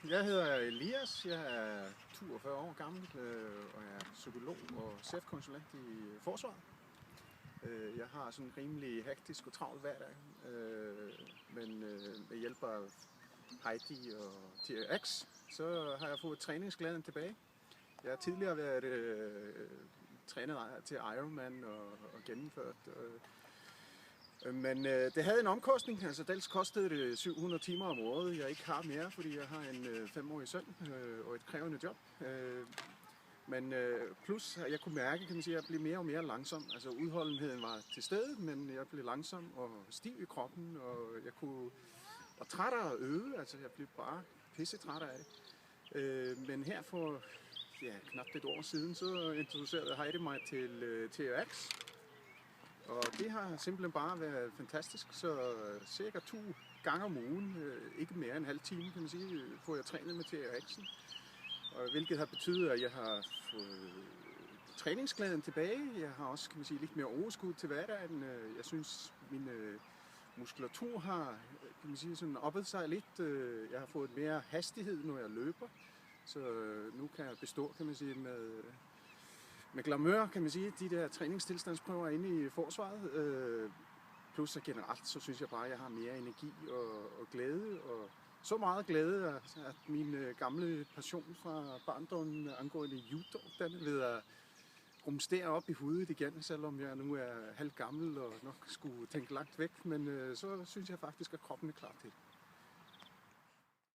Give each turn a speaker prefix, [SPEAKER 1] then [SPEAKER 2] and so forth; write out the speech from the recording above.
[SPEAKER 1] Jeg hedder Elias, jeg er 42 år gammel og er psykolog og chefkonsulent i forsvaret. Jeg har sådan en rimelig hektisk og travl hverdag, men med hjælp af Heidi og TRX, så har jeg fået træningsglæden tilbage. Jeg har tidligere været trænet til Ironman og gennemført. Men det havde en omkostning, altså dels kostede det 700 timer om året, jeg ikke har mere, fordi jeg har en 5-årig søn og et krævende job. Men plus, jeg kunne mærke, kan man sige, at jeg blev mere og mere langsom. Altså udholdenheden var til stede, men jeg blev langsom og stiv i kroppen, og jeg var træt af at øve, altså jeg blev bare pissetræt af det. Men her for knap et år siden, så introducerede Heidi mig til TRX. Og det har simpelthen bare været fantastisk, så cirka 2 gange om ugen, ikke mere end en halv time, kan man sige, får jeg trænet med TRX'en. Og hvilket har betydet, at jeg har fået træningsglæden tilbage. Jeg har også, kan man sige, lidt mere overskud til hverdagen. Jeg synes, min muskulatur har, kan man sige, sådan oppet sig lidt. Jeg har fået mere hastighed, når jeg løber. Så nu kan jeg bestå, kan man sige, med glamour, kan man sige, de der træningstilstandsprøver inde i forsvaret. Plus så generelt, så synes jeg bare, at jeg har mere energi og glæde. Og så meget glæde, at min gamle passion fra barndommen angående judo, den er ved at rumstere op i hovedet igen, selvom jeg nu er halvt gammel og nok skulle tænke langt væk. Men så synes jeg faktisk, at kroppen er klar til det.